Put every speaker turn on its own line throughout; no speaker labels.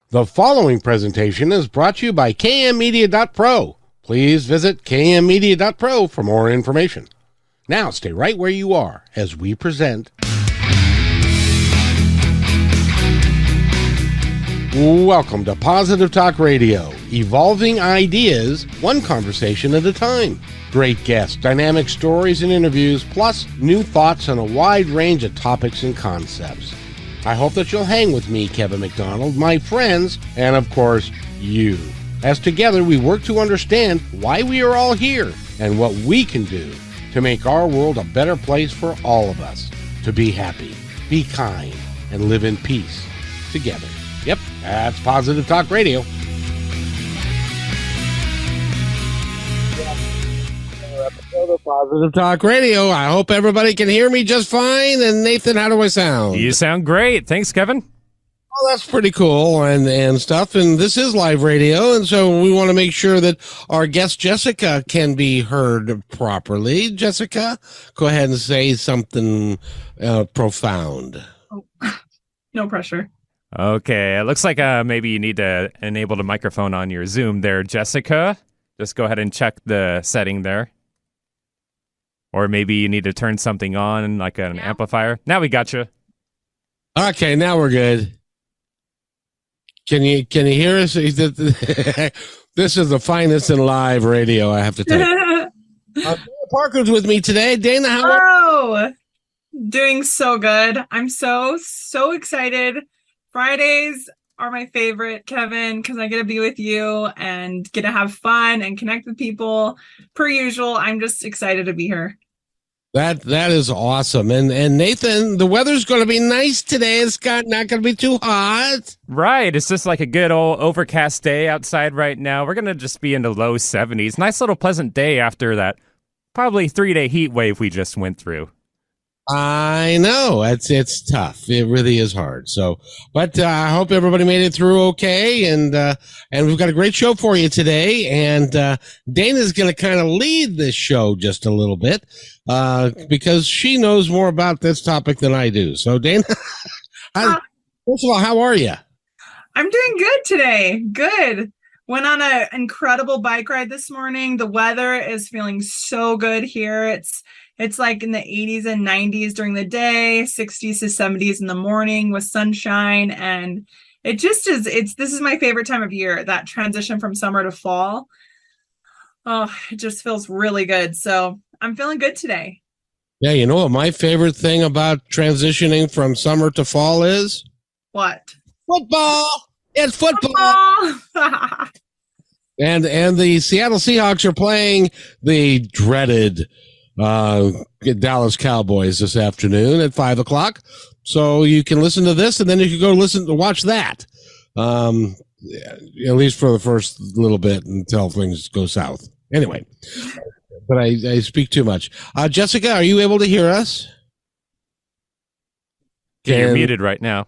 The following presentation is brought to you by kmmedia.pro. Please visit kmmedia.pro for more information. Now stay right where you are as we present. Welcome to Positive Talk Radio, evolving ideas one conversation at a time. Great guests, dynamic stories and interviews, plus new thoughts on a wide range of topics and concepts. I hope that you'll hang with me, Kevin McDonald, my friends, and of course, you. As together we work to understand why we are all here and what we can do to make our world a better place for all of us. To be happy, be kind, and live in peace together. Yep, that's Positive Talk Radio. Positive Talk Radio. I hope everybody can hear me just fine. And Nathan, how do I sound?
You sound great. Thanks, Kevin.
Oh, that's pretty cool and stuff. And this is live radio, and so we want to make sure that our guest Jessica can be heard properly. Jessica, go ahead and say something profound.
Oh, no pressure.
Okay, it looks like maybe you need to enable the microphone on your Zoom there, Jessica. Just go ahead and check the setting there. Or maybe you need to turn something on, like an amplifier. Now we got you.
Okay, now we're good. Can you hear us? This is the finest in live radio, I have to tell you. Dana Parker's with me today. Dana, how are
you? Doing so good. I'm so excited. Fridays are my favorite, Kevin, because I get to be with you and get to have fun and connect with people. Per usual, I'm just excited to be here.
That is awesome. And Nathan, the weather's going to be nice today. It's not going to be too hot.
Right. It's just like a good old overcast day outside right now. We're going to just be in the low 70s. Nice little pleasant day after that probably 3-day heat wave we just went through.
I know it's tough. It really is hard. So, but I hope everybody made it through okay. And we've got a great show for you today. And Dana's going to kind of lead this show just a little bit because she knows more about this topic than I do. So, Dana, first of all, how are you?
I'm doing good today. Good. Went on an incredible bike ride this morning. The weather is feeling so good here. It's like in the 80s and 90s during the day, 60s to 70s in the morning with sunshine. And it just is, this is my favorite time of year, that transition from summer to fall. Oh, it just feels really good. So I'm feeling good today.
Yeah, you know what my favorite thing about transitioning from summer to fall is?
What?
Football. It's football. And the Seattle Seahawks are playing the dreaded Dallas Cowboys this afternoon at 5:00. So you can listen to this, and then you can go watch that. At least for the first little bit until things go south. Anyway, but I speak too much. Jessica, are you able to hear us?
You're muted right now.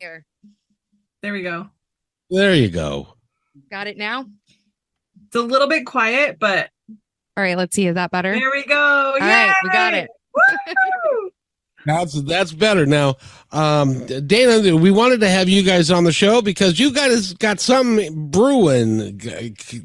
Here.
There we go.
There you go.
Got it now?
It's a little bit quiet, but
all right, let's see. Is that better?
There we go.
All right, we got it.
That's better. Now, Dana, we wanted to have you guys on the show because you guys got some brewing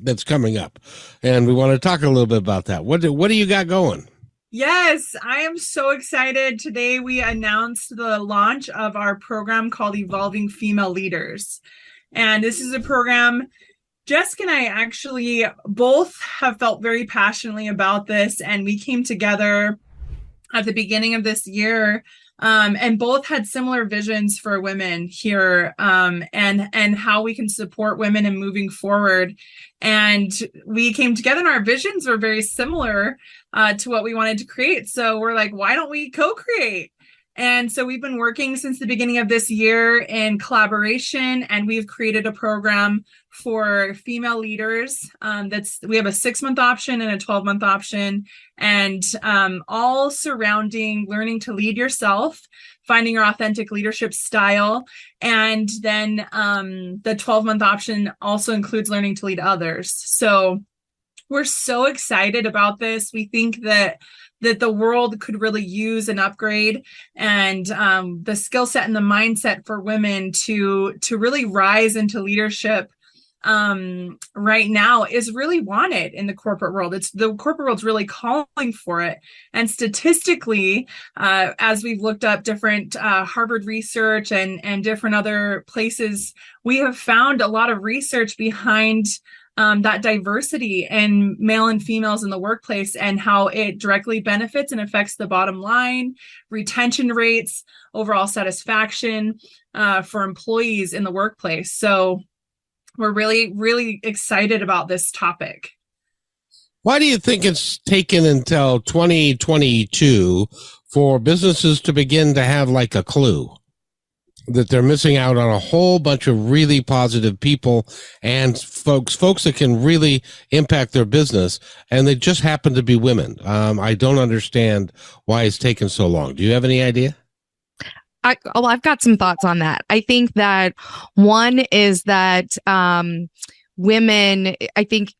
that's coming up, and we want to talk a little bit about that. What do you got going?
Yes, I am so excited. Today we announced the launch of our program called Evolving Female Leaders. And this is a program Jessica and I actually both have felt very passionately about this, and we came together at the beginning of this year and both had similar visions for women here and how we can support women in moving forward. And we came together and our visions were very similar to what we wanted to create. So we're like, why don't we co-create? And so we've been working since the beginning of this year in collaboration, and we've created a program for female leaders. We have a 6-month option and a 12-month option, and all surrounding learning to lead yourself, finding your authentic leadership style. And then the 12-month option also includes learning to lead others. So we're so excited about this. We think that that the world could really use an upgrade, and the skill set and the mindset for women to really rise into leadership right now is really wanted in the corporate world. It's the corporate world's really calling for it. And statistically, as we've looked up different Harvard research and different other places, we have found a lot of research behind that diversity in male and females in the workplace, and how it directly benefits and affects the bottom line, retention rates, overall satisfaction for employees in the workplace. So we're really, really excited about this topic.
Why do you think it's taken until 2022 for businesses to begin to have like a clue that they're missing out on a whole bunch of really positive people and folks that can really impact their business, and they just happen to be women? I don't understand why it's taken so long. Do you have any idea?
I've got some thoughts on that. I think that one is that women, I think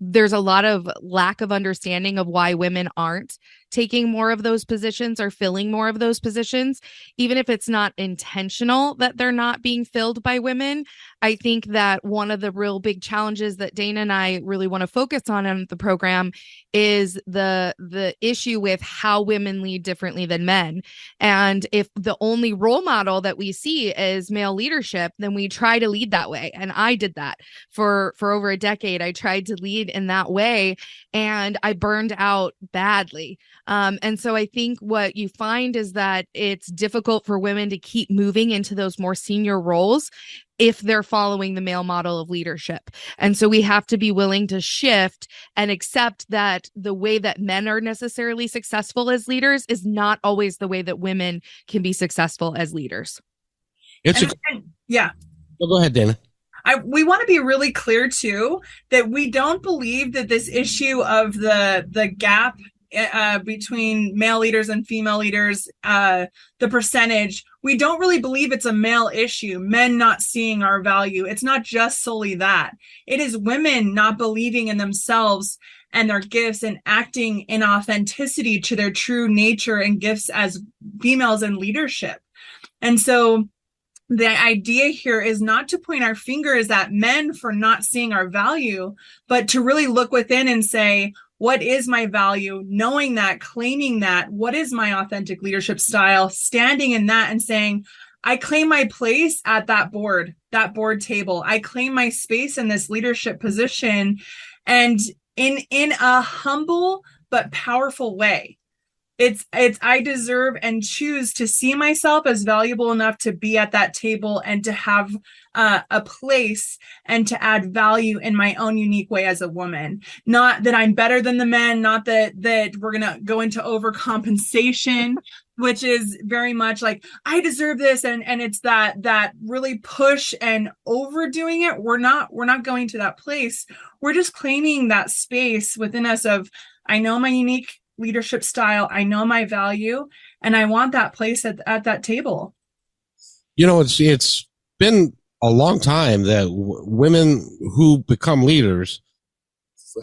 there's a lot of lack of understanding of why women aren't taking more of those positions or filling more of those positions, even if it's not intentional that they're not being filled by women. I think that one of the real big challenges that Dana and I really want to focus on in the program is the issue with how women lead differently than men. And if the only role model that we see is male leadership, then we try to lead that way. And I did that for over a decade. I tried to lead in that way, and I burned out badly. And so I think what you find is that it's difficult for women to keep moving into those more senior roles if they're following the male model of leadership. And so we have to be willing to shift and accept that the way that men are necessarily successful as leaders is not always the way that women can be successful as leaders.
Yeah.
Well, go ahead, Dana.
We want to be really clear too that we don't believe that this issue of the gap between male leaders and female leaders, the percentage, we don't really believe it's a male issue, men not seeing our value. It's not just solely that. It is women not believing in themselves and their gifts and acting in authenticity to their true nature and gifts as females in leadership. And so the idea here is not to point our fingers at men for not seeing our value, but to really look within and say, what is my value? Knowing that, claiming that, what is my authentic leadership style? Standing in that and saying, I claim my place at that board table. I claim my space in this leadership position, and in a humble but powerful way. It's I deserve and choose to see myself as valuable enough to be at that table and to have a place and to add value in my own unique way as a woman. Not that I'm better than the men, not that we're going to go into overcompensation, which is very much like, I deserve this. And it's that really push and overdoing it. We're not going to that place. We're just claiming that space within us of, I know my unique leadership style, I know my value, and I want that place at that table.
You know, it's been a long time that women who become leaders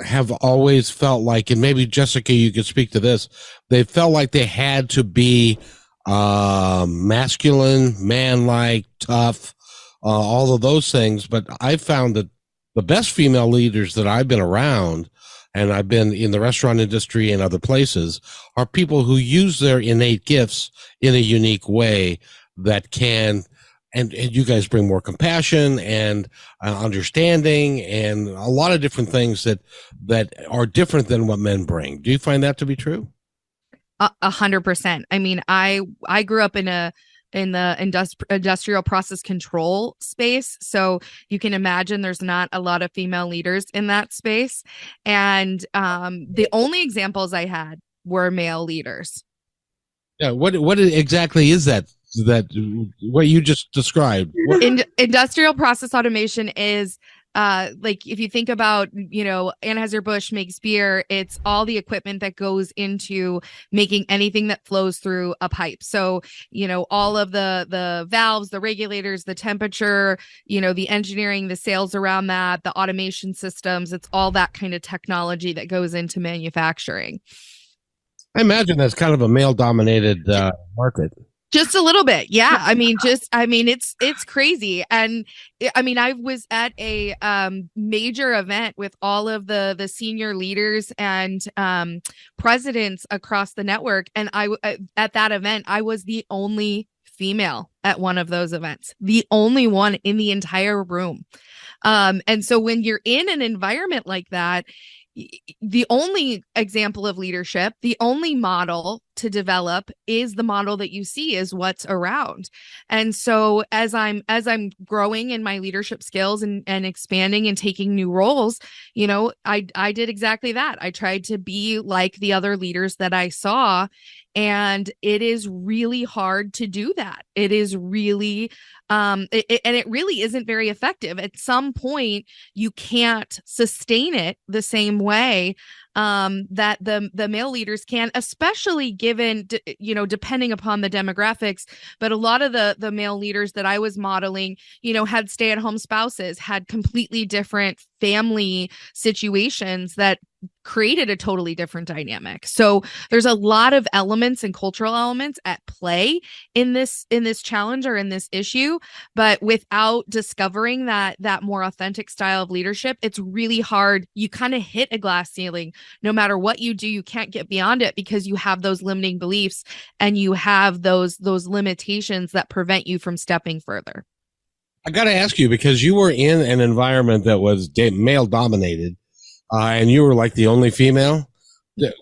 have always felt like, and maybe Jessica, you could speak to this, they felt like they had to be masculine, man-like, tough, all of those things. But I found that the best female leaders that I've been around, and I've been in the restaurant industry and other places, are people who use their innate gifts in a unique way that can, and you guys bring more compassion and understanding and a lot of different things that are different than what men bring. Do you find that to be true?
100%. I mean, I grew up in the industrial process control space. So you can imagine there's not a lot of female leaders in that space. And the only examples I had were male leaders.
Yeah. What exactly is that what you just described?
Industrial process automation is like, if you think about, Anheuser-Busch makes beer, it's all the equipment that goes into making anything that flows through a pipe. So, all of the valves, the regulators, the temperature, the engineering, the sales around that, the automation systems, it's all that kind of technology that goes into manufacturing.
I imagine that's kind of a male-dominated market.
Just a little bit. Yeah. It's crazy. And I was at a major event with all of the senior leaders and presidents across the network. And at that event, I was the only female at one of those events, the only one in the entire room. And so when you're in an environment like that, the only example of leadership, the only model to develop is the model that you see is what's around. And so as I'm growing in my leadership skills and expanding and taking new roles, I did exactly that. I tried to be like the other leaders that I saw. And it is really hard to do that. It is really, and it really isn't very effective. At some point, you can't sustain it the same way that the male leaders can, especially given, depending upon the demographics. But a lot of the male leaders that I was modeling, had stay-at-home spouses, had completely different family situations that created a totally different dynamic. So there's a lot of elements and cultural elements at play in this challenge or in this issue, but without discovering that more authentic style of leadership, it's really hard. You kind of hit a glass ceiling. No matter what you do, you can't get beyond it because you have those limiting beliefs and you have those limitations that prevent you from stepping further.
I got to ask you, because you were in an environment that was male dominated, and you were like the only female.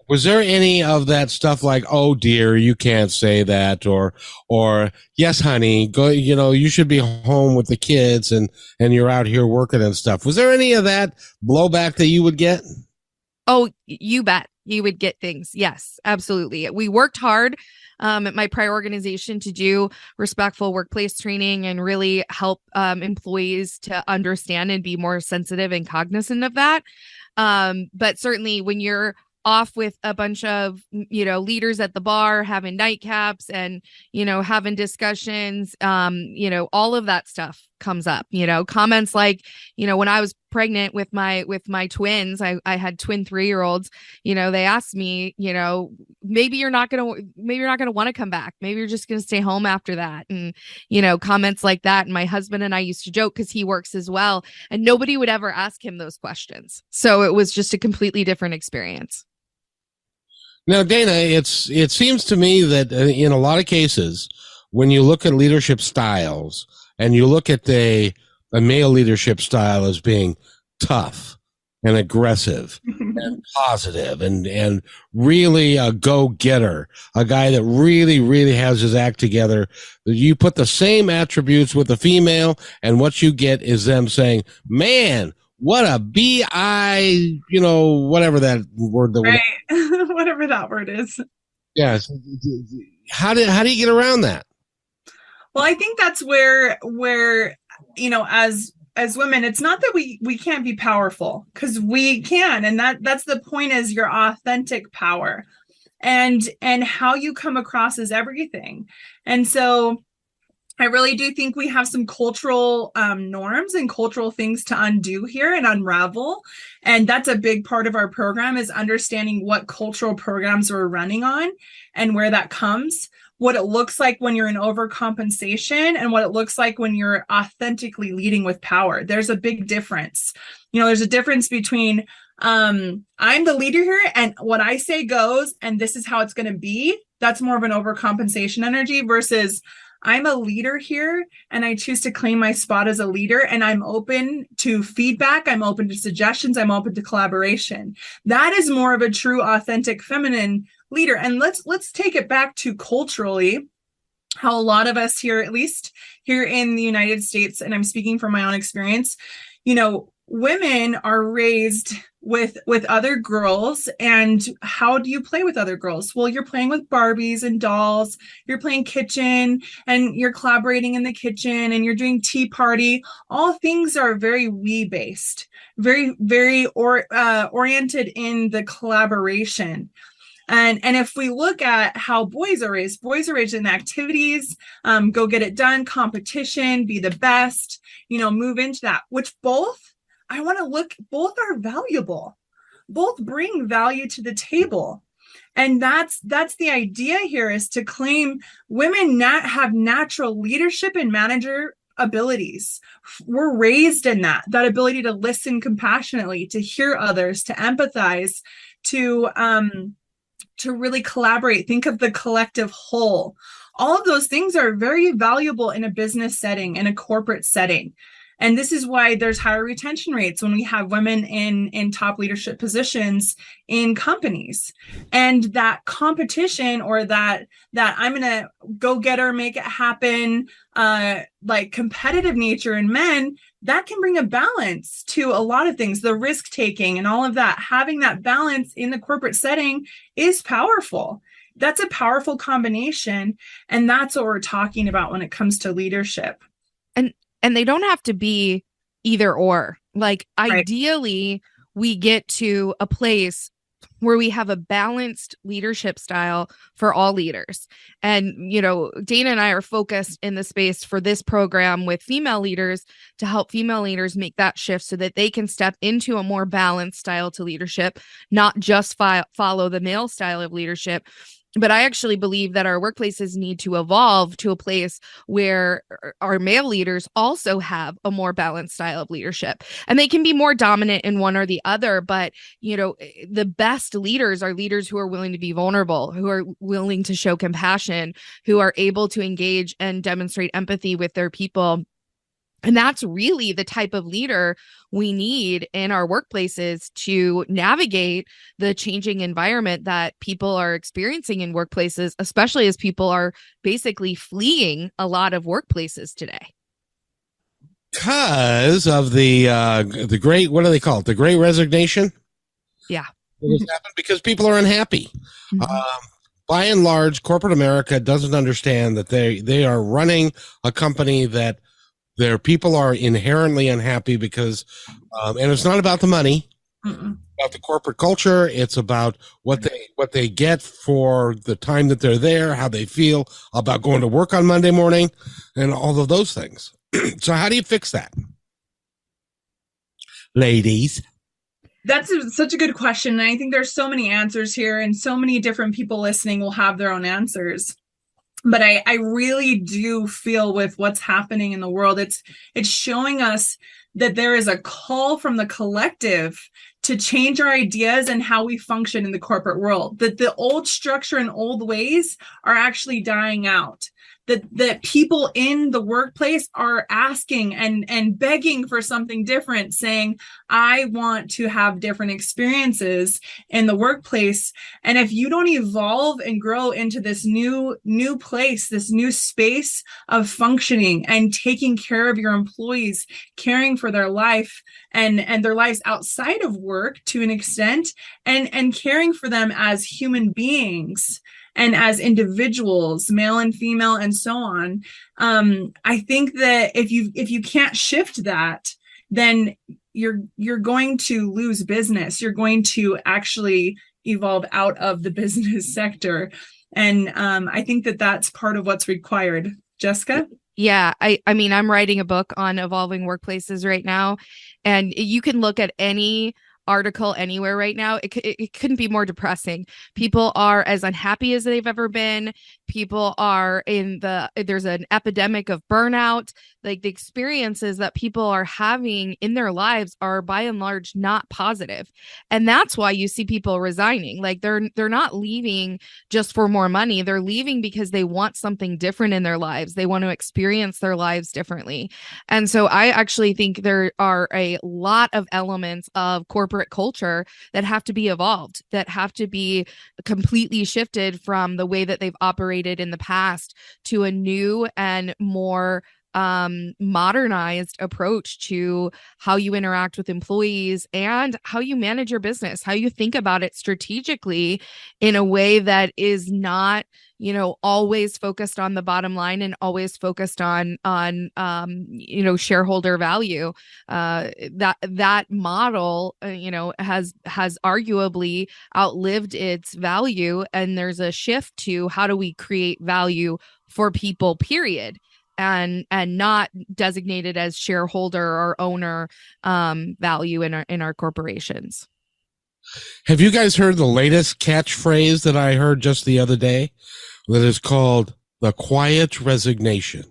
Was there any of that stuff like, oh dear, you can't say that, or yes, honey, go, you should be home with the kids and you're out here working and stuff. Was there any of that blowback that you would get?
Oh, you bet. You would get things. Yes, absolutely. We worked hard at my prior organization to do respectful workplace training and really help employees to understand and be more sensitive and cognizant of that. But certainly when you're off with a bunch of, leaders at the bar, having nightcaps and, having discussions, all of that stuff comes up, comments like, when I was pregnant with my twins, I had twin 3-year-olds, they asked me, maybe you're not going to want to come back. Maybe you're just going to stay home after that. And, comments like that. And my husband and I used to joke because he works as well. And nobody would ever ask him those questions. So it was just a completely different experience.
Now, Dana, it seems to me that in a lot of cases, when you look at leadership styles and you look at a male leadership style as being tough and aggressive and positive and really a go-getter, a guy that really, really has his act together, you put the same attributes with a female, and what you get is them saying, man, what a B.I., whatever that word.
Right. Whatever that word is.
Yes. How do you get around that?
Well, I think that's where as women, it's not that we can't be powerful, because we can. And that's the point, is your authentic power and how you come across is everything. And so I really do think we have some cultural norms and cultural things to undo here and unravel. And that's a big part of our program, is understanding what cultural programs we're running on and where that comes, what it looks like when you're in overcompensation, and what it looks like when you're authentically leading with power. There's a big difference. There's a difference between I'm the leader here and what I say goes, and this is how it's going to be. That's more of an overcompensation energy versus I'm a leader here and I choose to claim my spot as a leader, and I'm open to feedback. I'm open to suggestions. I'm open to collaboration. That is more of a true, authentic, feminine leader. And let's take it back to culturally, how a lot of us here, at least here in the United States, and I'm speaking from my own experience, women are raised with other girls. And how do you play with other girls? Well, you're playing with Barbies and dolls, you're playing kitchen, and you're collaborating in the kitchen, and you're doing tea party. All things are very we based, very, very oriented in the collaboration. And if we look at how boys are raised in activities, go get it done, competition, be the best, move into that, which both are valuable. Both bring value to the table. And that's the idea here, is to claim women have natural leadership and manager abilities. We're raised in that ability to listen compassionately, to hear others, to empathize, to really collaborate, think of the collective whole. All of those things are very valuable in a business setting, in a corporate setting. And this is why there's higher retention rates when we have women in top leadership positions in companies. And that competition, or that I'm going to go get her, make it happen, like competitive nature in men, that can bring a balance to a lot of things, the risk taking and all of that. Having that balance in the corporate setting is powerful. That's a powerful combination. And that's what we're talking about when it comes to leadership.
And they don't have to be either or. Like,
Right.
Ideally, we get to a place where we have a balanced leadership style for all leaders. And, Dana and I are focused in the space for this program with female leaders to help female leaders make that shift so that they can step into a more balanced style to leadership, not just follow the male style of leadership. But I actually believe that our workplaces need to evolve to a place where our male leaders also have a more balanced style of leadership. And they can be more dominant in one or the other. But, the best leaders are leaders who are willing to be vulnerable, who are willing to show compassion, who are able to engage and demonstrate empathy with their people. And that's really the type of leader we need in our workplaces to navigate the changing environment that people are experiencing in workplaces, especially as people are basically fleeing a lot of workplaces today.
Because of the great, what do they call it? The Great Resignation?
Yeah.
It has happened because people are unhappy.
Mm-hmm.
By and large, corporate America doesn't understand that they are running a company that their people are inherently unhappy because, and it's not about the money, about the corporate culture. It's about what they get for the time that they're there, how they feel about going to work on Monday morning, and all of those things. So how do you fix that, ladies?
That's such a good question. And I think there's so many answers here, and so many different people listening will have their own answers. But I really do feel with what's happening in the world, it's showing us that there is a call from the collective to change our ideas and how we function in the corporate world, that the old structure and old ways are actually dying out. That people in the workplace are asking and begging for something different, saying, I want to have different experiences in the workplace. And if you don't evolve and grow into this new place, this new space of functioning and taking care of your employees, caring for their life and their lives outside of work to an extent, and caring for them as human beings and as individuals, male and female, and so on. I think that if you can't shift that, then you're going to lose business. You're going to actually evolve out of the business sector. And I think that that's part of what's required. Jessica?
Yeah, I mean, I'm writing a book on evolving workplaces right now, and you can look at any article anywhere right now. It couldn't be more depressing. People are as unhappy as they've ever been. People are there's an epidemic of burnout. Like, the experiences that people are having in their lives are by and large not positive. And that's why you see people resigning. Like, they're not leaving just for more money. They're leaving because they want something different in their lives. They want to experience their lives differently. And so I actually think there are a lot of elements of corporate culture that have to be evolved, that have to be completely shifted from the way that they've operated in the past to a new and more modernized approach to how you interact with employees and how you manage your business, how you think about it strategically in a way that is not, always focused on the bottom line and always focused on shareholder value. That model, has arguably outlived its value, and there's a shift to how do we create value for people, period. And not designated as shareholder or owner value in our corporations.
Have you guys heard the latest catchphrase that I heard just the other day that is called the quiet resignation?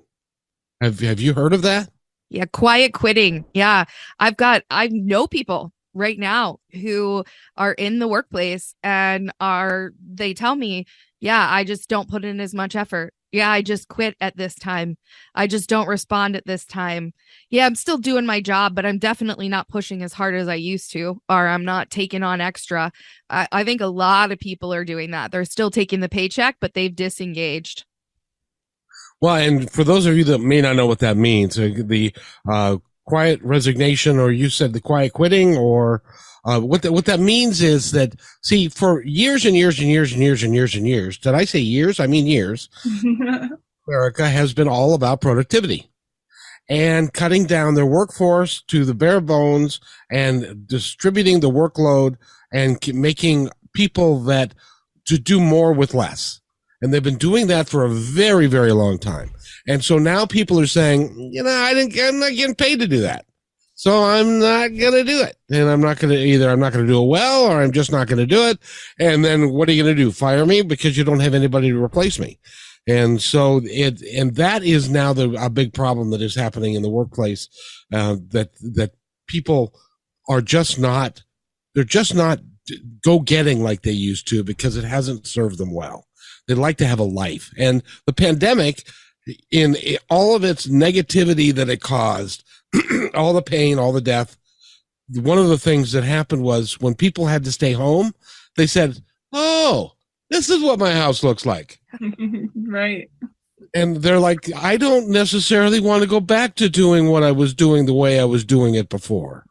Have you heard of that?
Yeah, quiet quitting. Yeah. I know people right now who are in the workplace and they tell me, yeah, I just don't put in as much effort. Yeah, I just quit at this time. I just don't respond at this time. Yeah, I'm still doing my job, but I'm definitely not pushing as hard as I used to, or I'm not taking on extra. I think a lot of people are doing that. They're still taking the paycheck, but they've disengaged.
Well, and for those of you that may not know what that means, the quiet resignation, or you said the quiet quitting, or what that means is that, see, for years and years and years and years and years and years, did I say years? I mean years. America has been all about productivity and cutting down their workforce to the bare bones and distributing the workload and making people that to do more with less. And they've been doing that for a very, very long time. And so now people are saying, I'm not getting paid to do that. So I'm not going to do it. And I'm not going to do it well, or I'm just not going to do it. And then what are you going to do? Fire me because you don't have anybody to replace me. And so that is now a big problem that is happening in the workplace, that people are they're just not go getting like they used to, because it hasn't served them well. They'd like to have a life. And the pandemic, in all of its negativity that it caused, all the pain, all the death, one of the things that happened was when people had to stay home, they said, oh, this is what my house looks like.
Right.
And they're like, I don't necessarily want to go back to doing what I was doing the way I was doing it before.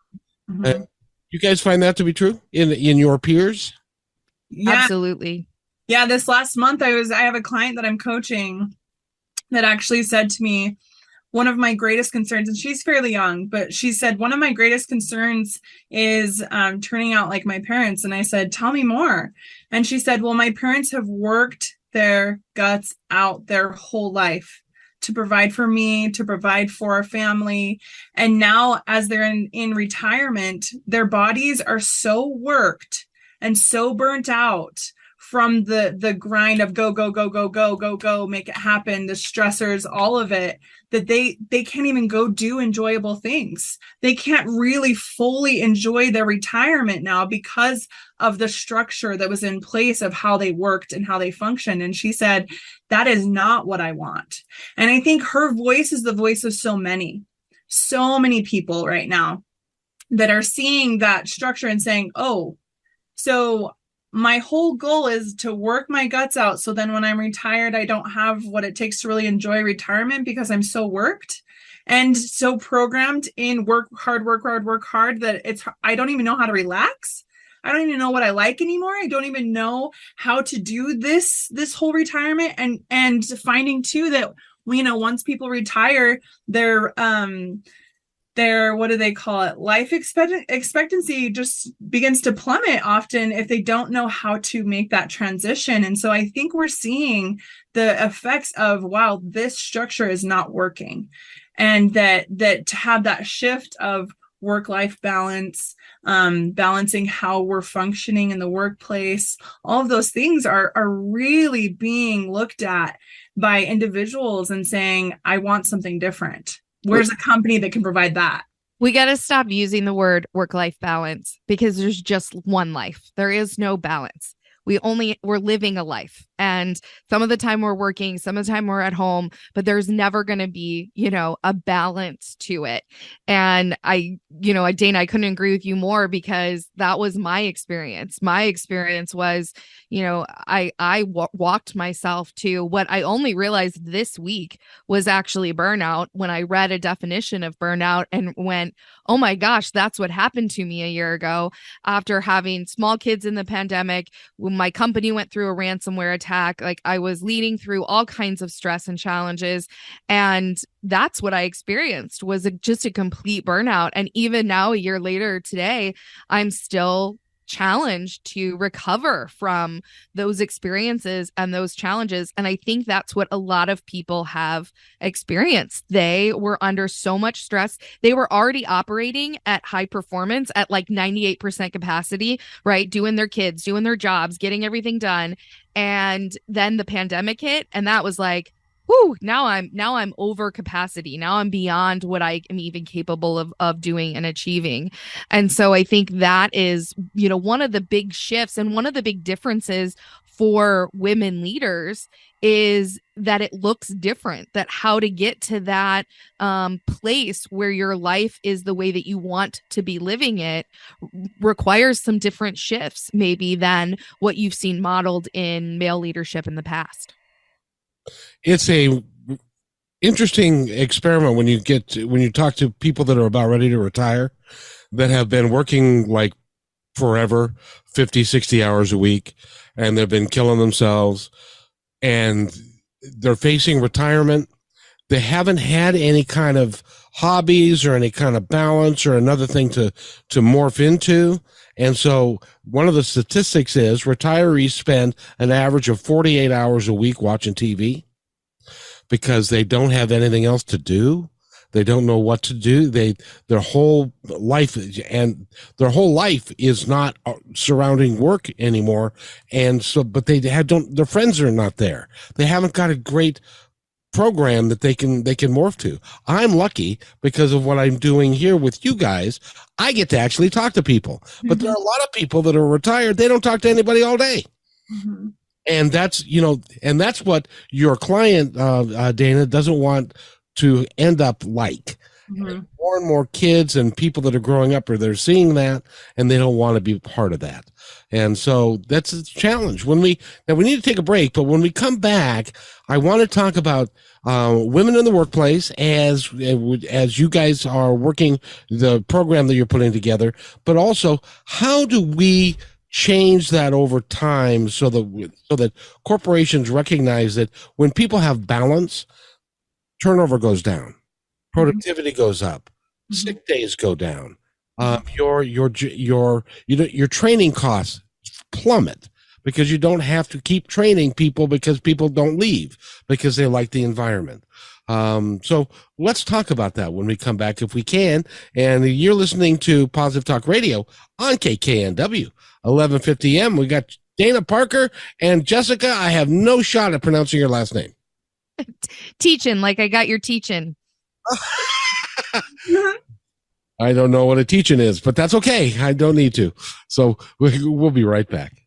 Mm-hmm. And you guys find that to be true in your peers?
Yeah.
Absolutely.
Yeah, this last month I have a client that I'm coaching that actually said to me, one of my greatest concerns, and she's fairly young, but she said, one of my greatest concerns is turning out like my parents. And I said, tell me more. And she said, well, my parents have worked their guts out their whole life to provide for me, to provide for our family. And now as they're in retirement, their bodies are so worked and so burnt out from the grind of go, make it happen, the stressors, all of it, that they can't even go do enjoyable things. They can't really fully enjoy their retirement now because of the structure that was in place of how they worked and how they functioned. And she said, that is not what I want. And I think her voice is the voice of so many people right now that are seeing that structure and saying, oh, so my whole goal is to work my guts out. So then when I'm retired, I don't have what it takes to really enjoy retirement because I'm so worked and so programmed in work hard that I don't even know how to relax. I don't even know what I like anymore. I don't even know how to do this whole retirement, and finding too that, once people retire, their what do they call it? Life expectancy just begins to plummet often if they don't know how to make that transition. And so I think we're seeing the effects of, wow, this structure is not working. And that to have that shift of work-life balance, balancing how we're functioning in the workplace, all of those things are really being looked at by individuals and saying, I want something different. Where's a company that can provide that?
We got to stop using the word work-life balance, because there's just one life. There is no balance. We're living a life, and some of the time we're working, some of the time we're at home, but there's never going to be, a balance to it. And Dana, I couldn't agree with you more, because that was my experience. My experience was, I walked myself to what I only realized this week was actually burnout, when I read a definition of burnout and went, oh my gosh, that's what happened to me a year ago after having small kids in the pandemic. When my company went through a ransomware attack, like I was leading through all kinds of stress and challenges. And that's what I experienced, was just a complete burnout. And even now, a year later today, I'm still challenged to recover from those experiences and those challenges. And I think that's what a lot of people have experienced. They were under so much stress. They were already operating at high performance at like 98% capacity, right? Doing their kids, doing their jobs, getting everything done. And then the pandemic hit, and that was like, whoo, now I'm over capacity. Now I'm beyond what I am even capable of doing and achieving. And so I think that is, one of the big shifts and one of the big differences for women leaders is that it looks different, that how to get to that place where your life is the way that you want to be living it requires some different shifts maybe than what you've seen modeled in male leadership in the past.
It's a interesting experiment when you talk to people that are about ready to retire, that have been working like forever, 50, 60 hours a week, and they've been killing themselves, and they're facing retirement. They haven't had any kind of hobbies or any kind of balance or another thing to morph into. And so one of the statistics is retirees spend an average of 48 hours a week watching TV because they don't have anything else to do. They don't know what to do. Their whole life is not surrounding work anymore. And so, but their friends are not there. They haven't got a great program that they can morph to. I'm lucky because of what I'm doing here with you guys. I get to actually talk to people, but there are a lot of people that are retired. They don't talk to anybody all day. Mm-hmm. And that's what your client, Dana, doesn't want to end up like. Mm-hmm. More and more kids and people that are growing up, or they're seeing that and they don't want to be part of that. And so that's a challenge. We need to take a break, but when we come back, I want to talk about women in the workplace as you guys are working the program that you're putting together, but also how do we change that over time so that corporations recognize that when people have balance, turnover goes down, productivity goes up, sick days go down, your training costs plummet because you don't have to keep training people because people don't leave because they like the environment. So let's talk about that when we come back if we can. And you're listening to Positive Talk Radio on KKNW 1150 M. We got Dana Parker and Jessica. I have no shot at pronouncing your last name.
Tietjen, like I got your Tietjen.
I don't know what a Tietjen is, but that's okay. I don't need to. So we'll be right back.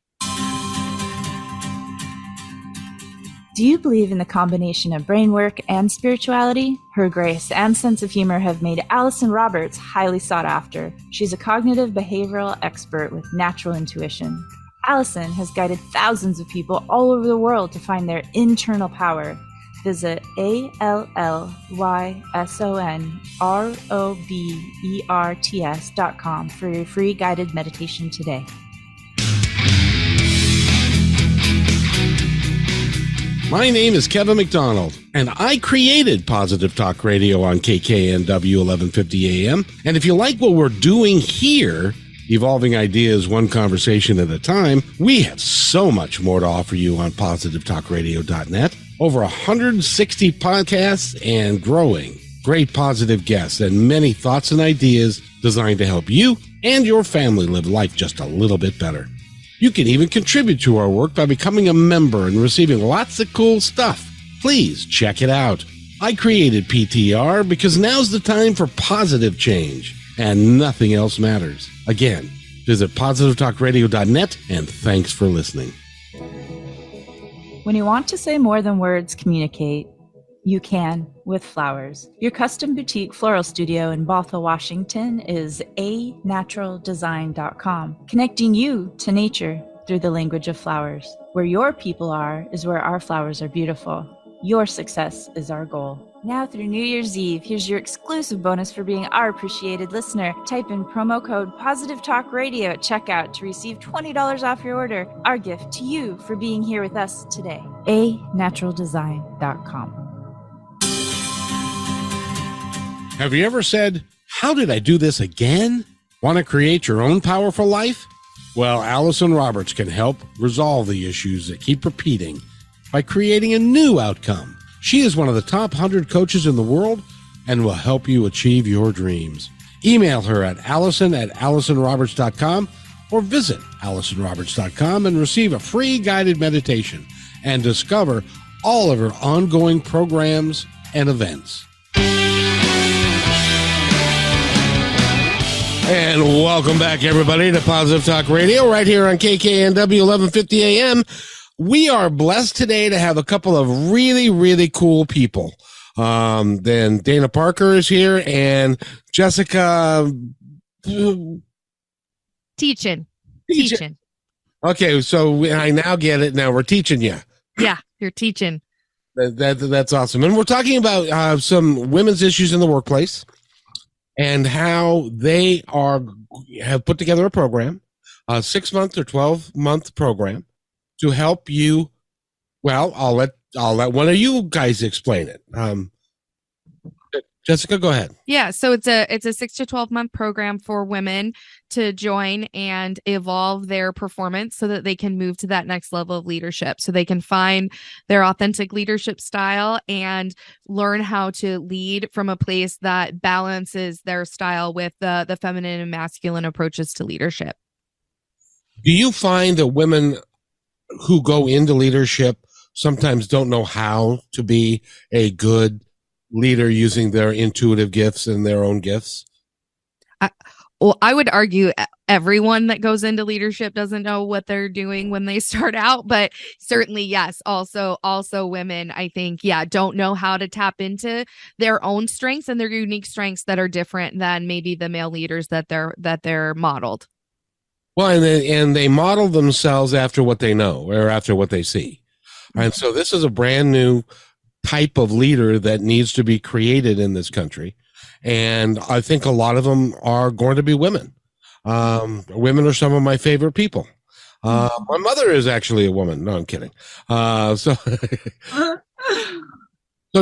Do you believe in the combination of brain work and spirituality? Her grace and sense of humor have made Allison Roberts highly sought after. She's a cognitive behavioral expert with natural intuition. Allison has guided thousands of people all over the world to find their internal power. Visit ALLYSONROBERTS.com for your free guided meditation today.
My name is Kevin McDonald, and I created Positive Talk Radio on KKNW 1150 AM. And if you like what we're doing here, evolving ideas one conversation at a time, we have so much more to offer you on positivetalkradio.net. Over 160 podcasts and growing. Great positive guests and many thoughts and ideas designed to help you and your family live life just a little bit better. You can even contribute to our work by becoming a member and receiving lots of cool stuff. Please check it out. I created PTR because now's the time for positive change, and nothing else matters. Again, visit positivetalkradio.net, and thanks for listening.
When you want to say more than words communicate, you can with flowers. Your custom boutique floral studio in Bothell, Washington is anaturaldesign.com, connecting you to nature through the language of flowers. Where your people are is where our flowers are beautiful. Your success is our goal. Now through New Year's Eve, here's your exclusive bonus for being our appreciated listener. Type in promo code Positive Talk Radio at checkout to receive $20 off your order. Our gift to you for being here with us today. anaturaldesign.com.
Have you ever said, how did I do this again? Want to create your own powerful life? Well, Allison Roberts can help resolve the issues that keep repeating by creating a new outcome. She is one of the top 100 coaches in the world and will help you achieve your dreams. Email her at allison@allisonroberts.com or visit allisonroberts.com and receive a free guided meditation and discover all of her ongoing programs and events. And welcome back, everybody, to Positive Talk Radio right here on KKNW 1150 AM. We are blessed today to have a couple of really, really cool people. Then Dana Parker is here and Jessica
Tietjen.
Okay, so I now get it. Now we're teaching you.
Yeah, you're teaching.
That's awesome. And we're talking about some women's issues in the workplace and how they have put together a program, a 6-month or 12-month program to help you. Well, I'll let one of you guys explain it. Jessica, go ahead.
Yeah, so it's a 6 to 12 month program for women to join and evolve their performance so that they can move to that next level of leadership, so they can find their authentic leadership style and learn how to lead from a place that balances their style with the feminine and masculine approaches to leadership.
Do you find that women who go into leadership sometimes don't know how to be a good leader using their intuitive gifts and their own gifts?
Well, I would argue everyone that goes into leadership doesn't know what they're doing when they start out, but certainly, yes, also women, I think, don't know how to tap into their own strengths and their unique strengths that are different than maybe the male leaders that they're modeled.
Well, and they model themselves after what they know or after what they see. And so this is a brand new type of leader that needs to be created in this country. And I think a lot of them are going to be women. Women are some of my favorite people. My mother is actually a woman. No, I'm kidding. So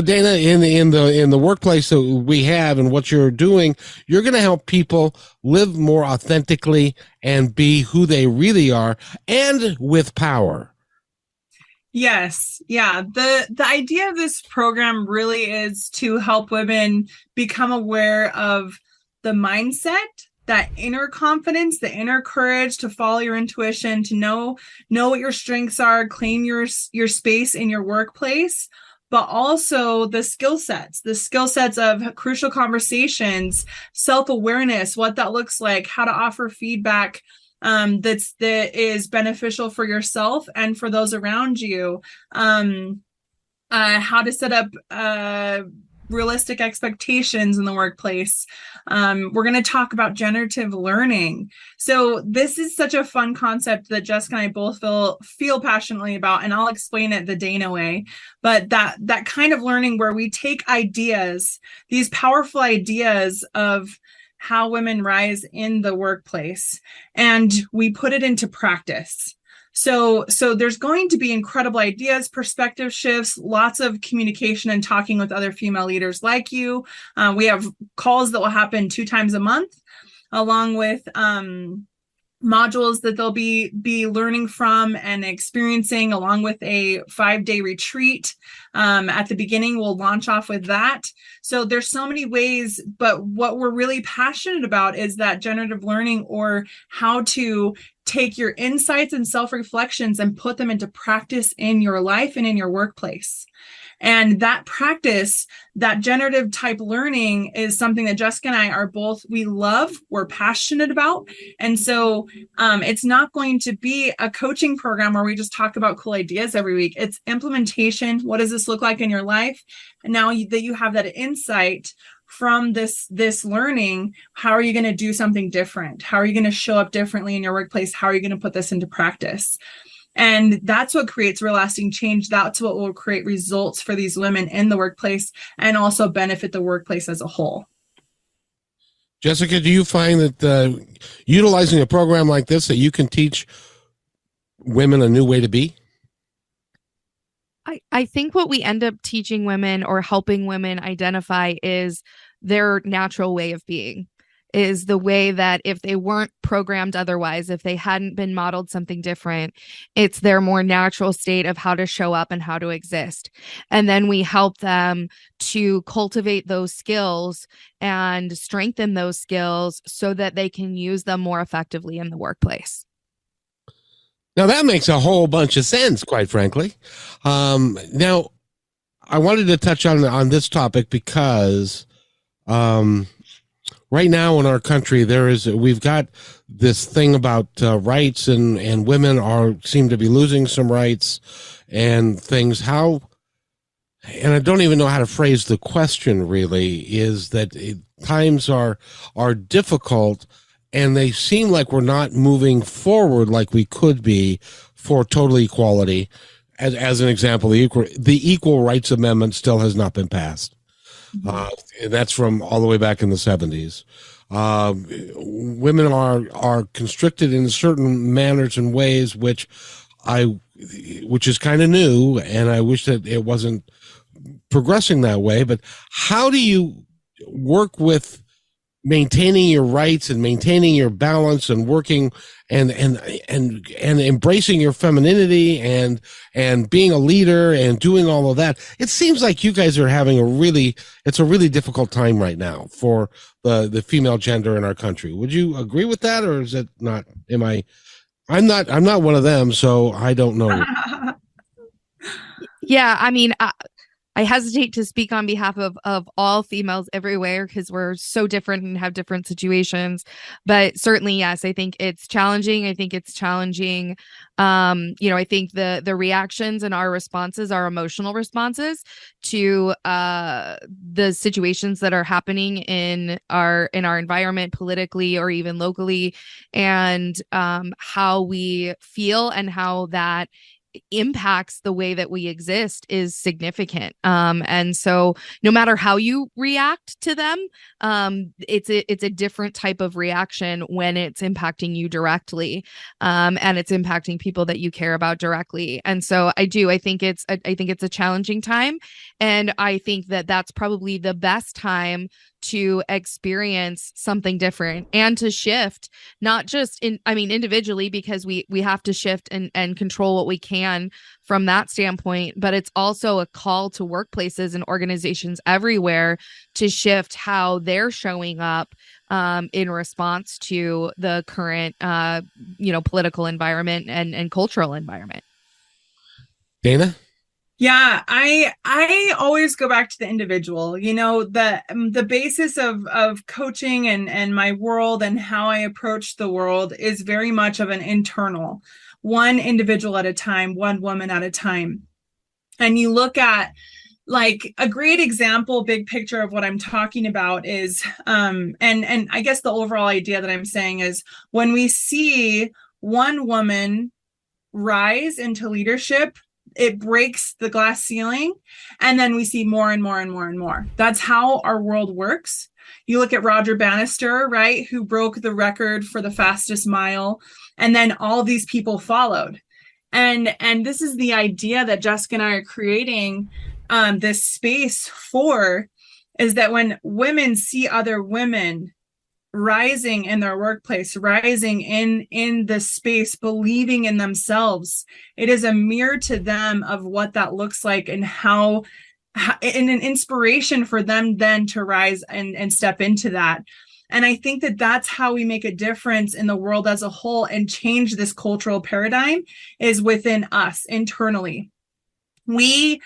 Dana, in the workplace that we have and what you're doing, you're going to help people live more authentically and be who they really are and with power.
Yes. Yeah. The idea of this program really is to help women become aware of the mindset, that inner confidence, the inner courage to follow your intuition, to know what your strengths are, claim your space in your workplace, but also the skill sets of crucial conversations, self-awareness, what that looks like, how to offer feedback that is beneficial for yourself and for those around you, how to set up realistic expectations in the workplace. We're going to talk about generative learning. So this is such a fun concept that Jessica and I both feel passionately about, and I'll explain it the Dana way. But that kind of learning where we take ideas, these powerful ideas of how women rise in the workplace, and we put it into practice. So there's going to be incredible ideas, perspective shifts, lots of communication and talking with other female leaders like you. We have calls that will happen 2 times a month, along with modules that they'll be learning from and experiencing, along with a 5-day retreat. At the beginning, we'll launch off with that. So there's so many ways, but what we're really passionate about is that generative learning, or how to take your insights and self-reflections and put them into practice in your life and in your workplace. And that practice, that generative type learning, is something that Jessica and I we love, we're passionate about. And so it's not going to be a coaching program where we just talk about cool ideas every week. It's implementation. What does this look like in your life? And now that you have that insight from this learning, how are you going to do something different? How are you going to show up differently in your workplace? How are you going to put this into practice? And that's what creates real lasting change. That's what will create results for these women in the workplace and also benefit the workplace as a whole.
Jessica, do you find that utilizing a program like this, that you can teach women a new way to be?
I think what we end up teaching women or helping women identify is their natural way of being. is the way that if they weren't programmed otherwise, if they hadn't been modeled something different, it's their more natural state of how to show up and how to exist. And then we help them to cultivate those skills and strengthen those skills so that they can use them more effectively in the workplace.
Now, that makes a whole bunch of sense, quite frankly. Now, I wanted to touch on this topic because right now in our country, we've got this thing about rights, and women seem to be losing some rights and things. And I don't even know how to phrase the question, really, is that times are difficult, and they seem like we're not moving forward like we could be for total equality. As an example, the Equal Rights Amendment still has not been passed. And that's from all the way back in the 70s. Women are constricted in certain manners and ways, which is kind of new, and I wish that it wasn't progressing that way. But how do you work with maintaining your rights and maintaining your balance and working and embracing your femininity and being a leader and doing all of that? It seems like you guys are having it's a really difficult time right now for the female gender in our country. Would you agree with that, or is it not? I'm not one of them, so I don't know.
Yeah, I mean, I hesitate to speak on behalf of all females everywhere because we're so different and have different situations. But certainly, yes, I think it's challenging. I think I think the reactions and our responses, our emotional responses to the situations that are happening in our environment politically or even locally, and how we feel and how that impacts the way that we exist is significant. And so no matter how you react to them, it's a different type of reaction when it's impacting you directly, and it's impacting people that you care about directly. And so I think it's a challenging time, and I think that that's probably the best time to experience something different and to shift, not just individually, because we have to shift and control what we can from that standpoint, but it's also a call to workplaces and organizations everywhere to shift how they're showing up in response to the current political environment and cultural environment.
Dana?
Yeah, I always go back to the individual. The basis of coaching and my world and how I approach the world is very much of an internal, one individual at a time, one woman at a time. And you look at, like, a great example, big picture of what I'm talking about is, and I guess the overall idea that I'm saying is, when we see one woman rise into leadership, it breaks the glass ceiling, and then we see more and more and more and more. That's how our world works. You look at Roger Bannister, right, who broke the record for the fastest mile, and then all these people followed. And this is the idea that Jessica and I are creating this space for, is that when women see other women rising in their workplace, rising in the space, believing in themselves, it is a mirror to them of what that looks like, and how and an inspiration for them then to rise and step into that. And I think that that's how we make a difference in the world as a whole and change this cultural paradigm, is within us internally. We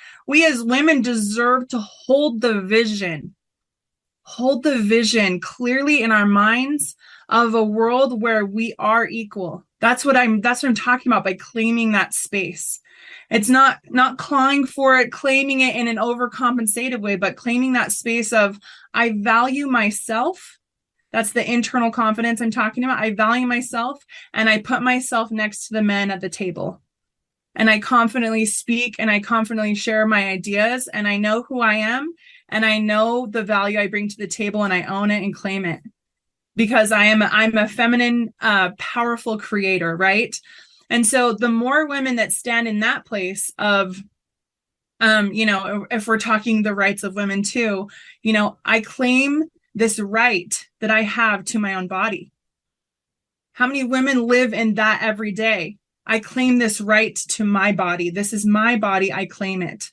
as women deserve to hold the vision clearly in our minds of a world where we are equal. That's what I'm talking about by claiming that space. It's not clawing for it, claiming it in an overcompensated way, but claiming that space of, I value myself. That's the internal confidence I'm talking about. I value myself, and I put myself next to the men at the table. And I confidently speak, and I confidently share my ideas, and I know who I am, and I know the value I bring to the table, and I own it and claim it, because I'm a feminine, powerful creator, right? And so the more women that stand in that place of, if we're talking the rights of women too, I claim this right that I have to my own body? How many women live in that every day? I claim this right to my body. This is my body. I claim it.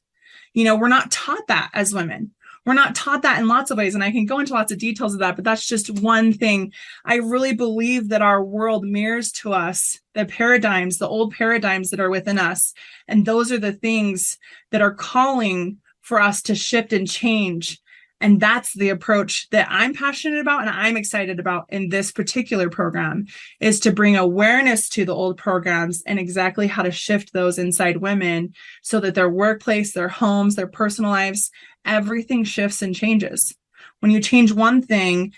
We're not taught that as women. We're not taught that in lots of ways. And I can go into lots of details of that, but that's just one thing. I really believe that our world mirrors to us the paradigms, the old paradigms that are within us. And those are the things that are calling for us to shift and change. And that's the approach that I'm passionate about and I'm excited about in this particular program, is to bring awareness to the old programs and exactly how to shift those inside women so that their workplace, their homes, their personal lives, everything shifts and changes. When you change one thing,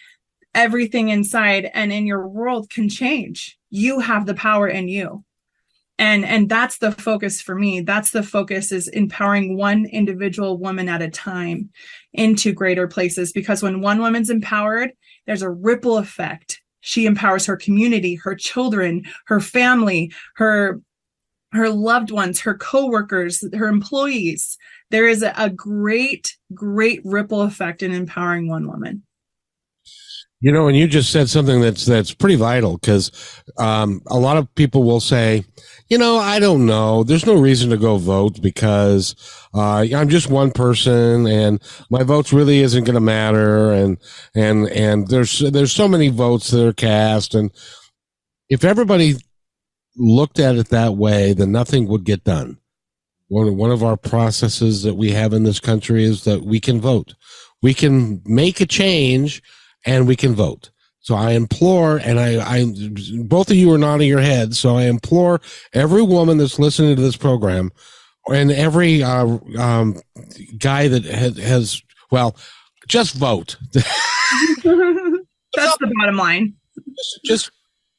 everything inside and in your world can change. You have the power in you. And that's the focus for me. That's the focus, is empowering one individual woman at a time into greater places. Because when one woman's empowered, there's a ripple effect. She empowers her community, her children, her family, her loved ones, her coworkers, her employees. There is a great, great ripple effect in empowering one woman.
And you just said something that's pretty vital, because a lot of people will say, I don't know. There's no reason to go vote because I'm just one person and my votes really isn't going to matter. And there's so many votes that are cast. And if everybody looked at it that way, then nothing would get done. One of our processes that we have in this country is that we can vote. We can make a change and we can vote. So I implore, and I both of you are nodding your head, so I implore every woman that's listening to this program, and every guy that has, well, just vote.
That's the bottom line.
Just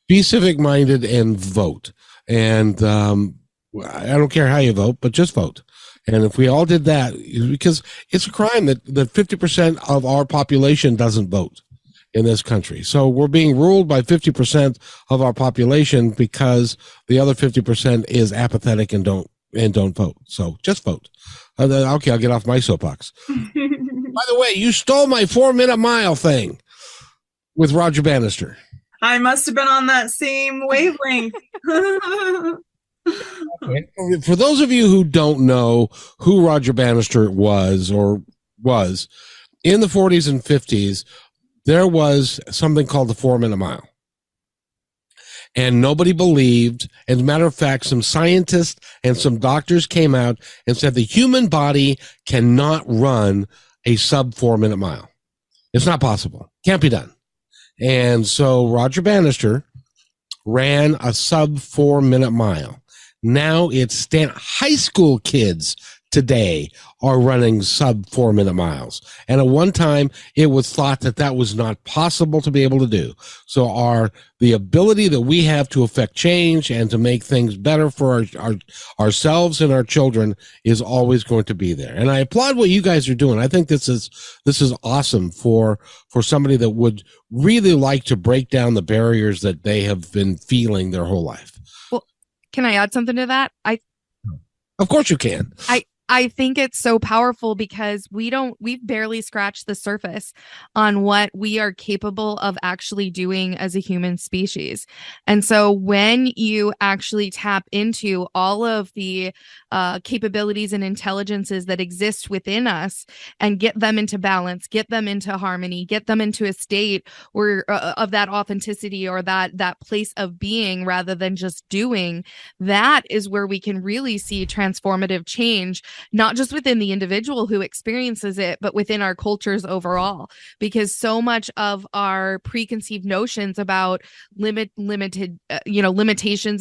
be civic-minded and vote. And I don't care how you vote, but just vote. And if we all did that, because it's a crime that 50% of our population doesn't vote in this country. So we're being ruled by 50% of our population because the other 50% is apathetic and don't vote. So just vote. Okay, I'll get off my soapbox. By the way, you stole my 4-minute mile thing with Roger Bannister.
I must have been on that same wavelength.
For those of you who don't know who Roger Bannister was in the 40s and 50s, there was something called the 4-minute mile. And nobody believed. As a matter of fact, some scientists and some doctors came out and said the human body cannot run a sub 4-minute mile. It's not possible. Can't be done. And so Roger Bannister ran a sub 4-minute mile. Now it's high school kids today are running sub 4-minute miles. And at one time, it was thought that was not possible to be able to do. So the ability that we have to affect change and to make things better for ourselves and our children is always going to be there. And I applaud what you guys are doing. I think this is awesome for somebody that would really like to break down the barriers that they have been feeling their whole life.
Well, can I add something to that?
Of course you can.
I think it's so powerful because we've barely scratched the surface on what we are capable of actually doing as a human species. And so when you actually tap into all of the capabilities and intelligences that exist within us and get them into balance, get them into harmony, get them into a state where of that authenticity or that place of being rather than just doing, that is where we can really see transformative change, not just within the individual who experiences it, but within our cultures overall. Because so much of our preconceived notions about limitations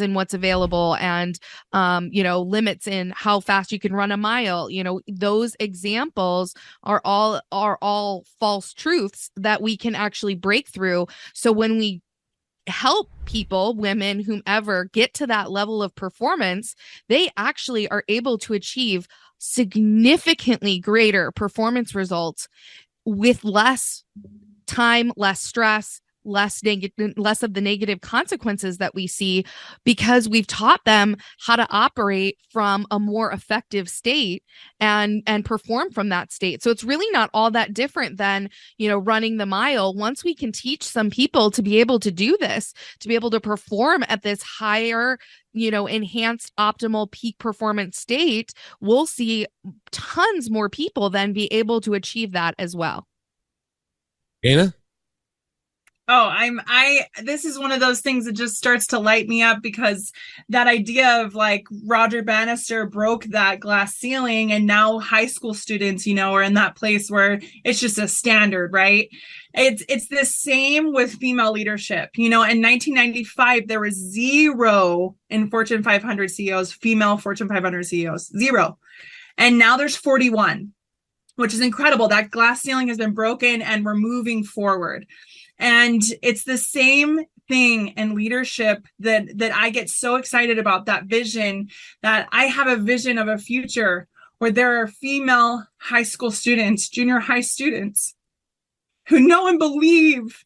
in what's available and limits in how fast you can run a mile, those examples are all false truths that we can actually break through. So when we help people, women, whomever, get to that level of performance, they actually are able to achieve significantly greater performance results with less time, less stress, less of the negative consequences that we see, because we've taught them how to operate from a more effective state and perform from that state. So it's really not all that different than, running the mile. Once we can teach some people to be able to do this, to be able to perform at this higher, enhanced optimal peak performance state, we'll see tons more people then be able to achieve that as well.
Anna?
Oh, this is one of those things that just starts to light me up, because that idea of like Roger Bannister broke that glass ceiling, and now high school students, are in that place where it's just a standard, right? It's the same with female leadership. In 1995, there was 0 in Fortune 500 CEOs, female Fortune 500 CEOs, 0. And now there's 41, which is incredible. That glass ceiling has been broken and we're moving forward. And it's the same thing in leadership that I get so excited about, that vision, that I have a vision of a future where there are female high school students, junior high students, who know and believe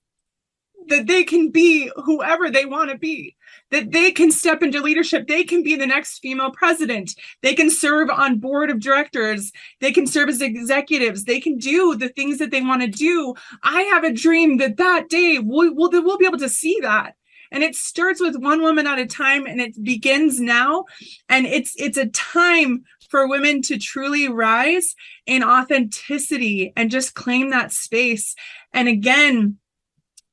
that they can be whoever they want to be, that they can step into leadership. They can be the next female president. They can serve on board of directors. They can serve as executives. They can do the things that they want to do. I have a dream that day we'll be able to see that. And it starts with one woman at a time, and it begins now. And it's a time for women to truly rise in authenticity and just claim that space. And again,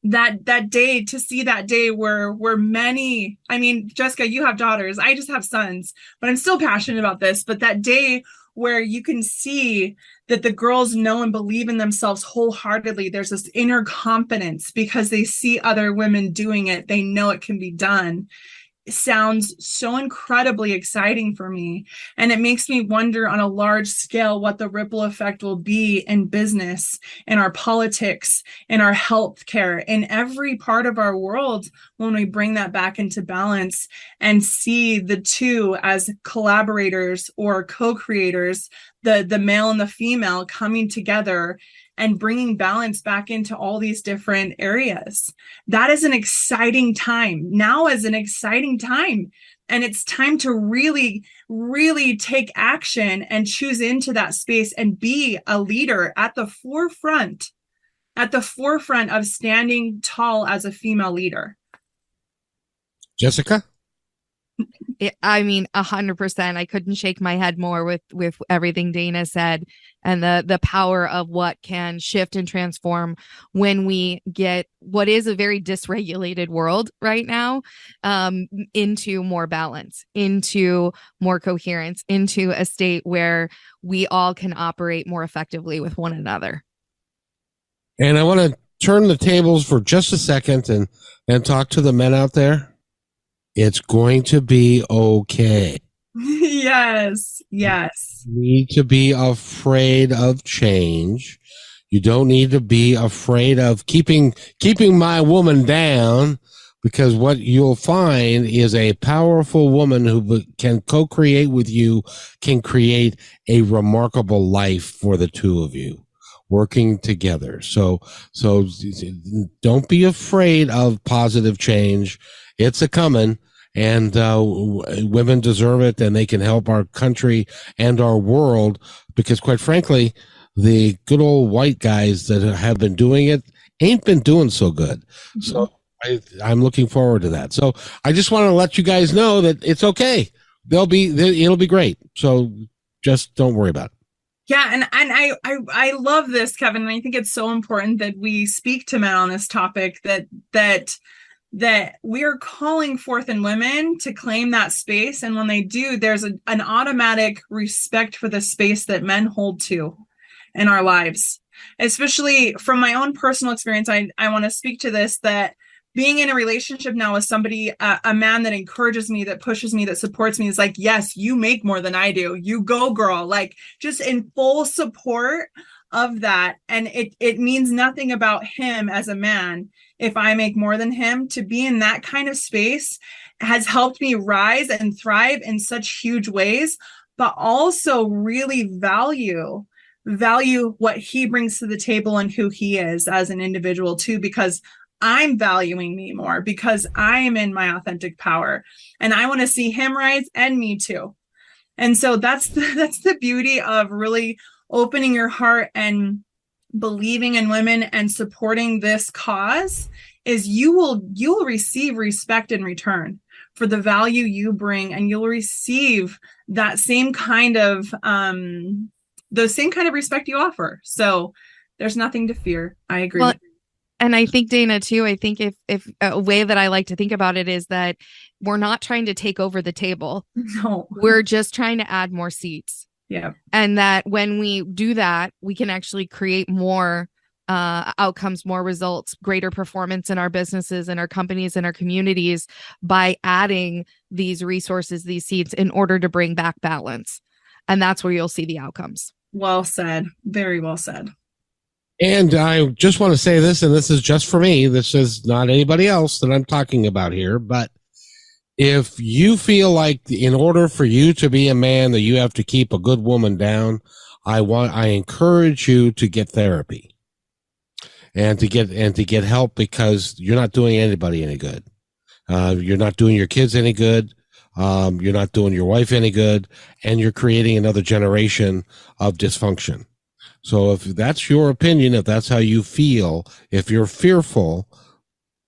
that day, to see that day where many, Jessica, you have daughters, I just have sons, but I'm still passionate about this. But that day where you can see that the girls know and believe in themselves wholeheartedly, there's this inner confidence because they see other women doing it. They know it can be done. Sounds so incredibly exciting for me. And it makes me wonder on a large scale what the ripple effect will be in business, in our politics, in our healthcare, in every part of our world when we bring that back into balance and see the two as collaborators or co-creators, the male and the female coming together and bringing balance back into all these different areas. That is an exciting time. Now is an exciting time. And it's time to really, really take action and choose into that space and be a leader at the forefront of standing tall as a female leader.
Jessica?
100%. I couldn't shake my head more with everything Dana said, and the power of what can shift and transform when we get what is a very dysregulated world right now into more balance, into more coherence, into a state where we all can operate more effectively with one another.
And I want to turn the tables for just a second and talk to the men out there. It's going to be okay.
Yes.
You need to be afraid of change. You don't need to be afraid of keeping my woman down, because what you'll find is a powerful woman who can co-create with you, can create a remarkable life for the two of you working together. So don't be afraid of positive change. It's a coming. And women deserve it, and they can help our country and our world, because quite frankly, the good old white guys that have been doing it ain't been doing so good. Mm-hmm. So I'm looking forward to that. So I just want to let you guys know that it's okay. It'll be great. So just don't worry about it.
Yeah, and I love this, Kevin, and I think it's so important that we speak to men on this topic, that we are calling forth in women to claim that space. And when they do, there's an automatic respect for the space that men hold to in our lives. Especially from my own personal experience, I want to speak to this, that being in a relationship now with somebody, a man that encourages me, that pushes me, that supports me, is like, yes, you make more than I do. You go, girl. Like, just in full support of that. And it means nothing about him as a man if I make more than him. To be in that kind of space has helped me rise and thrive in such huge ways, but also really value what he brings to the table and who he is as an individual too, because I'm valuing me more because I am in my authentic power, and I want to see him rise and me too. And so that's the beauty of really opening your heart and believing in women and supporting this cause, is you will receive respect in return for the value you bring, and you'll receive that same kind of the same kind of respect you offer. So there's nothing to fear. I agree with you.
And I think, Dana, too, I think if a way that I like to think about it is that we're not trying to take over the table.
No.
We're just trying to add more seats.
Yeah.
And that when we do that, we can actually create more outcomes, more results, greater performance in our businesses, in our companies, in our communities by adding these resources, these seats, in order to bring back balance. And that's where you'll see the outcomes.
Well said. Very well said.
And I just want to say this, and this is just for me. This is not anybody else that I'm talking about here. But if you feel like in order for you to be a man that you have to keep a good woman down, I encourage you to get therapy and to get help, because you're not doing anybody any good. You're not doing your kids any good. You're not doing your wife any good, and you're creating another generation of dysfunction. So if that's your opinion, if that's how you feel, if you're fearful,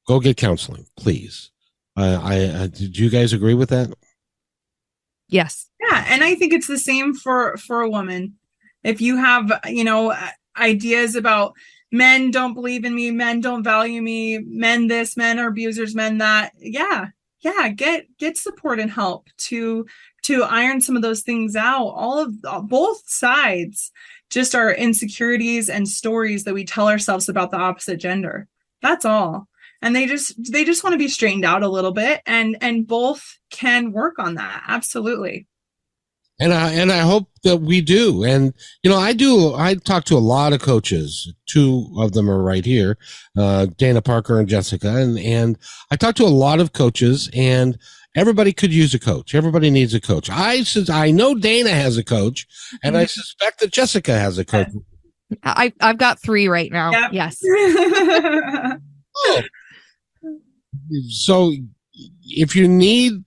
go get counseling, please. Did you guys agree with that?
Yes.
Yeah. And I think it's the same for a woman. If you have, ideas about men don't believe in me, men don't value me, men this, men are abusers, men that, get support and help to iron some of those things out. Both sides just are insecurities and stories that we tell ourselves about the opposite gender. That's all. And they just want to be straightened out a little bit, and both can work on that. Absolutely.
And I hope that we do. And, I talk to a lot of coaches. Two of them are right here, Dana Parker and Jessica. And I talk to a lot of coaches, and everybody could use a coach. Everybody needs a coach. I know Dana has a coach, and I suspect that Jessica has a coach.
I've got 3 right now.
Yep.
Yes.
Oh. So if you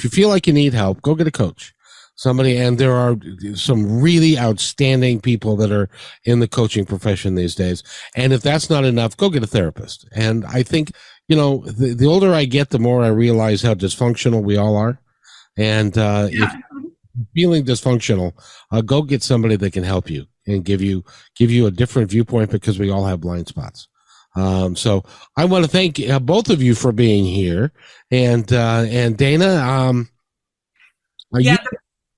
feel like you need help, go get a coach. Somebody, and there are some really outstanding people that are in the coaching profession these days. And if that's not enough, go get a therapist. And I think, the older I get, the more I realize how dysfunctional we all are. And if you're feeling dysfunctional, go get somebody that can help you and give you a different viewpoint, because we all have blind spots. So I want to thank both of you for being here. And Dana,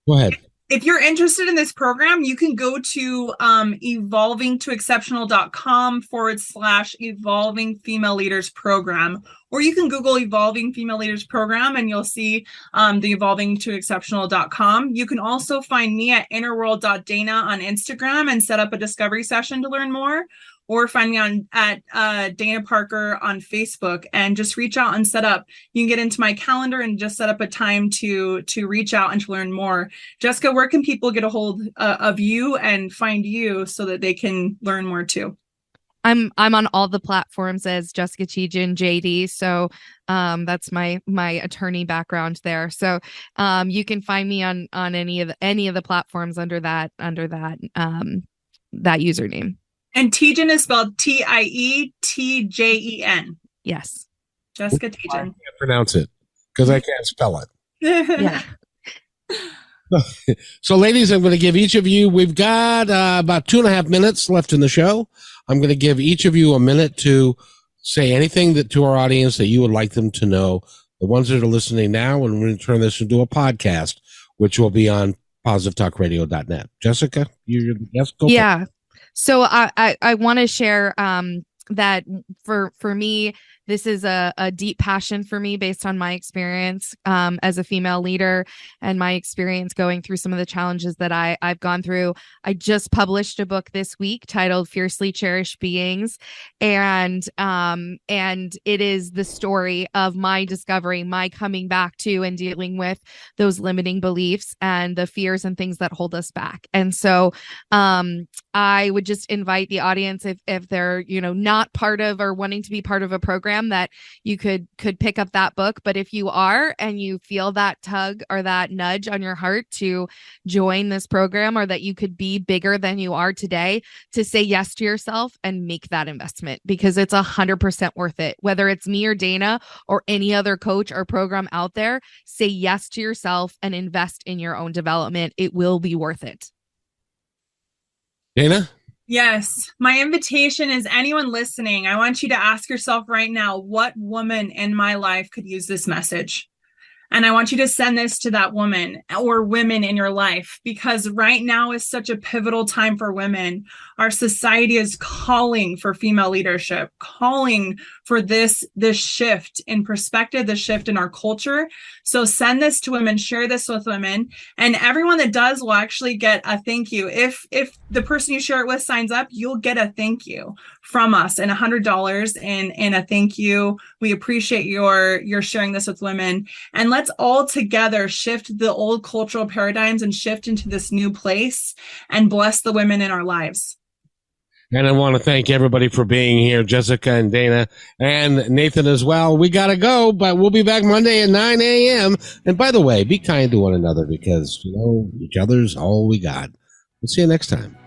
go ahead.
If you're interested in this program, you can go to evolvingtoexceptional.com/evolving female leaders program, or you can Google Evolving Female Leaders Program and you'll see the evolvingtoexceptional.com. You can also find me at innerworld.dana on Instagram and set up a discovery session to learn more, or find me at Dana Parker on Facebook, and just reach out and set up. You can get into my calendar and just set up a time to reach out and to learn more. Jessica, where can people get a hold of you and find you so that they can learn more too?
I'm on all the platforms as Jessica Tietjen, JD. So that's my attorney background there. So you can find me on any of the platforms under that username.
And Tietjen is spelled Tietjen.
Yes.
Jessica Tietjen.
I can't pronounce it because I can't spell it.
Yeah.
So, ladies, I'm going to give each of you, we've got about 2.5 minutes left in the show. I'm going to give each of you a minute to say anything to our audience that you would like them to know, the ones that are listening now, and we're going to turn this into a podcast, which will be on positivetalkradio.net. Jessica, you're the guest. Go
yeah. So I want to share that for me, this is a deep passion for me based on my experience as a female leader and my experience going through some of the challenges that I've gone through. I just published a book this week titled Fiercely Cherished Beings. And it is the story of my discovery, my coming back to and dealing with those limiting beliefs and the fears and things that hold us back. And so I would just invite the audience, if they're, not part of or wanting to be part of a program, that you could pick up that book. But if you are and you feel that tug or that nudge on your heart to join this program, or that you could be bigger than you are today, to say yes to yourself and make that investment, because it's 100% worth it. Whether it's me or Dana or any other coach or program out there, say yes to yourself and invest in your own development. It will be worth it.
Dana?
Yes. My invitation is anyone listening, I want you to ask yourself right now, what woman in my life could use this message? And I want you to send this to that woman or women in your life, because right now is such a pivotal time for women. Our society is calling for female leadership, calling for this shift in perspective, the shift in our culture. So send this to women, share this with women, and everyone that does will actually get a thank you. If the person you share it with signs up, you'll get a thank you from us and $100 in a thank you. We appreciate your sharing this with women. And let's all together shift the old cultural paradigms and shift into this new place and bless the women in our lives.
And I want to thank everybody for being here, Jessica and Dana and Nathan as well. We got to go, but we'll be back Monday at 9 a.m. And by the way, be kind to one another, because, each other's all we got. We'll see you next time.